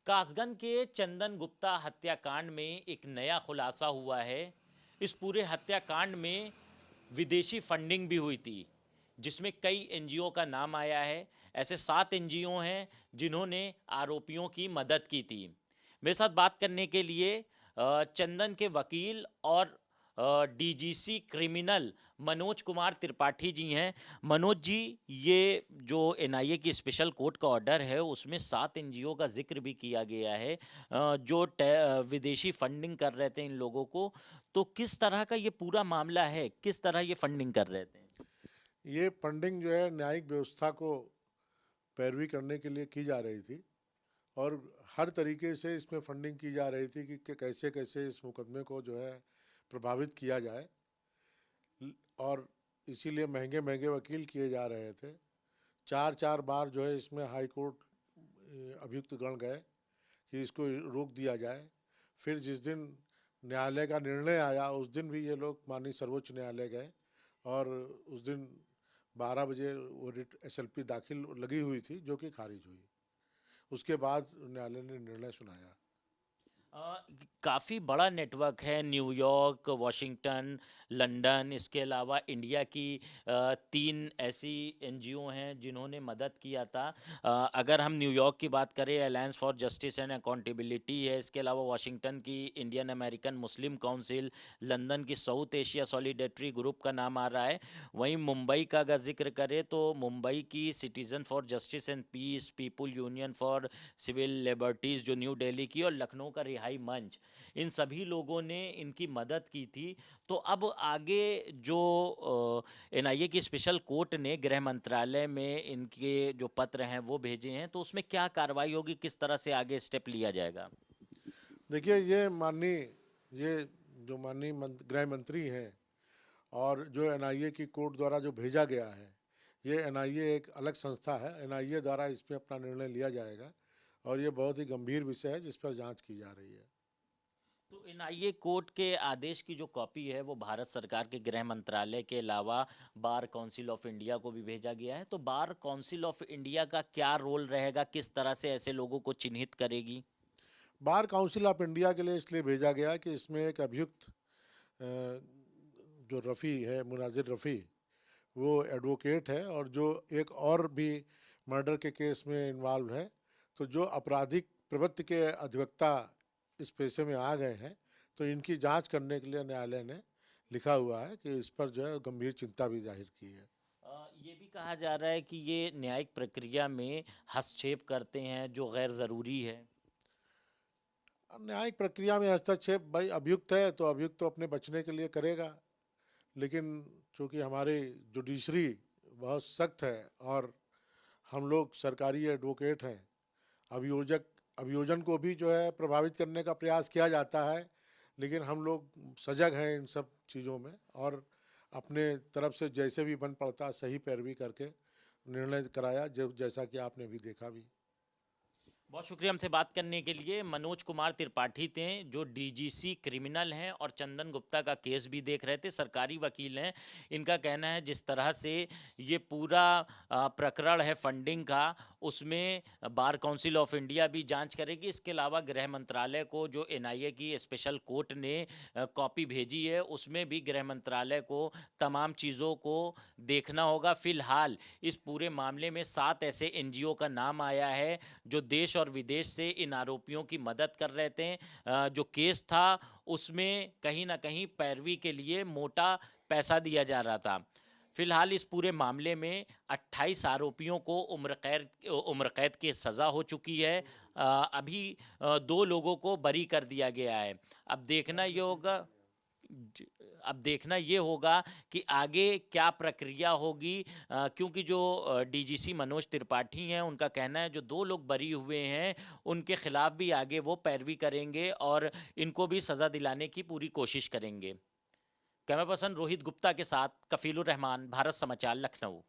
कासगंज के चंदन गुप्ता हत्याकांड में एक नया खुलासा हुआ है। इस पूरे हत्याकांड में विदेशी फंडिंग भी हुई थी, जिसमें कई एनजीओ का नाम आया है। ऐसे 7 एनजीओ हैं जिन्होंने आरोपियों की मदद की थी। मेरे साथ बात करने के लिए चंदन के वकील और डीजीसी क्रिमिनल मनोज कुमार त्रिपाठी जी हैं। मनोज जी, ये जो एनआईए की स्पेशल कोर्ट का ऑर्डर है उसमें 7 एनजीओ का जिक्र भी किया गया है जो विदेशी फंडिंग कर रहे थे इन लोगों को। तो किस तरह का ये पूरा मामला है, किस तरह ये फंडिंग कर रहे थे? ये फंडिंग जो है न्यायिक व्यवस्था को पैरवी करने के लिए की जा रही थी और हर तरीके से इसमें फंडिंग की जा रही थी कि कैसे कैसे इस मुकदमे को जो है प्रभावित किया जाए। और इसीलिए महंगे महंगे वकील किए जा रहे थे। चार चार बार जो है इसमें हाई कोर्ट अभियुक्त गण गए कि इसको रोक दिया जाए। फिर जिस दिन न्यायालय का निर्णय आया उस दिन भी ये लोग माननीय सर्वोच्च न्यायालय गए और उस दिन 12 बजे वो रिट एसएलपी दाखिल लगी हुई थी जो कि खारिज हुई। उसके बाद न्यायालय ने निर्णय सुनाया। काफ़ी बड़ा नेटवर्क है, न्यूयॉर्क, वॉशिंगटन, लंदन, इसके अलावा इंडिया की 3 ऐसी एनजीओ हैं जिन्होंने मदद किया था। अगर हम न्यूयॉर्क की बात करें, alliance for justice and accountability है। इसके अलावा वॉशिंगटन की इंडियन अमेरिकन मुस्लिम काउंसिल, लंदन की साउथ एशिया सॉलिडेटरी ग्रुप का नाम आ रहा है। वहीं मुंबई का अगर जिक्र करें तो मुंबई की citizens for justice and peace, people union for civil liberties जो न्यू दिल्ली की, और लखनऊ का रिहाई मंच, इन सभी लोगों ने इनकी मदद की थी। तो अब आगे जो एनआईए की स्पेशल कोर्ट ने गृह मंत्रालय में इनके जो पत्र हैं वो भेजे हैं, तो उसमें क्या कार्रवाई होगी, किस तरह से आगे स्टेप लिया जाएगा? देखिए ये जो माननीय गृह मंत्री हैं और जो एनआईए की कोर्ट द्वारा जो भेजा गया है, ये एनआईए एक अलग संस्था है। एनआईए द्वारा इस पर अपना निर्णय लिया जाएगा और ये बहुत ही गंभीर विषय है जिस पर जांच की जा रही है। तो एनआईए कोर्ट के आदेश की जो कॉपी है वो भारत सरकार के गृह मंत्रालय के अलावा बार काउंसिल ऑफ इंडिया को भी भेजा गया है। तो बार काउंसिल ऑफ इंडिया का क्या रोल रहेगा, किस तरह से ऐसे लोगों को चिन्हित करेगी? बार काउंसिल ऑफ इंडिया के लिए इसलिए भेजा गया कि इसमें एक अभियुक्त जो रफ़ी है, मुनाजिर रफ़ी, वो एडवोकेट है और जो एक और भी मर्डर के केस में इन्वॉल्व है। तो जो आपराधिक प्रवृत्ति के अधिवक्ता इस पेशे में आ गए हैं, तो इनकी जांच करने के लिए न्यायालय ने लिखा हुआ है कि इस पर जो है गंभीर चिंता भी जाहिर की है। ये भी कहा जा रहा है कि ये न्यायिक प्रक्रिया में हस्तक्षेप करते हैं जो गैर ज़रूरी है। अब न्यायिक प्रक्रिया में हस्तक्षेप, भाई अभियुक्त है तो अभियुक्त तो अपने बचने के लिए करेगा, लेकिन चूँकि हमारी जुडिशरी बहुत सख्त है और हम लोग सरकारी एडवोकेट हैं, अभियोजन को भी जो है प्रभावित करने का प्रयास किया जाता है, लेकिन हम लोग सजग हैं इन सब चीज़ों में और अपने तरफ से जैसे भी बन पड़ता सही पैरवी करके निर्णय कराया, जो जैसा कि आपने भी देखा भी। बहुत शुक्रिया हमसे बात करने के लिए। मनोज कुमार त्रिपाठी थे जो डीजीसी क्रिमिनल हैं और चंदन गुप्ता का केस भी देख रहे थे, सरकारी वकील हैं। इनका कहना है जिस तरह से ये पूरा प्रकरण है फंडिंग का, उसमें बार काउंसिल ऑफ इंडिया भी जांच करेगी। इसके अलावा गृह मंत्रालय को जो एनआईए की स्पेशल कोर्ट ने कॉपी भेजी है उसमें भी गृह मंत्रालय को तमाम चीज़ों को देखना होगा। फिलहाल इस पूरे मामले में 7 ऐसे एनजीओ का नाम आया है जो देश और विदेश से इन आरोपियों की मदद कर रहे थे। जो केस था उसमें कहीं ना कहीं पैरवी के लिए मोटा पैसा दिया जा रहा था। फिलहाल इस पूरे मामले में 28 आरोपियों को उम्र कैद की सज़ा हो चुकी है। अभी 2 लोगों को बरी कर दिया गया है। अब देखना ये होगा ज- अब देखना ये होगा कि आगे क्या प्रक्रिया होगी, क्योंकि जो डीजीसी मनोज त्रिपाठी हैं उनका कहना है जो 2 लोग बरी हुए हैं उनके खिलाफ भी आगे वो पैरवी करेंगे और इनको भी सज़ा दिलाने की पूरी कोशिश करेंगे। कैमरा पर्सन रोहित गुप्ता के साथ कफीलुर रहमान, भारत समाचार, लखनऊ।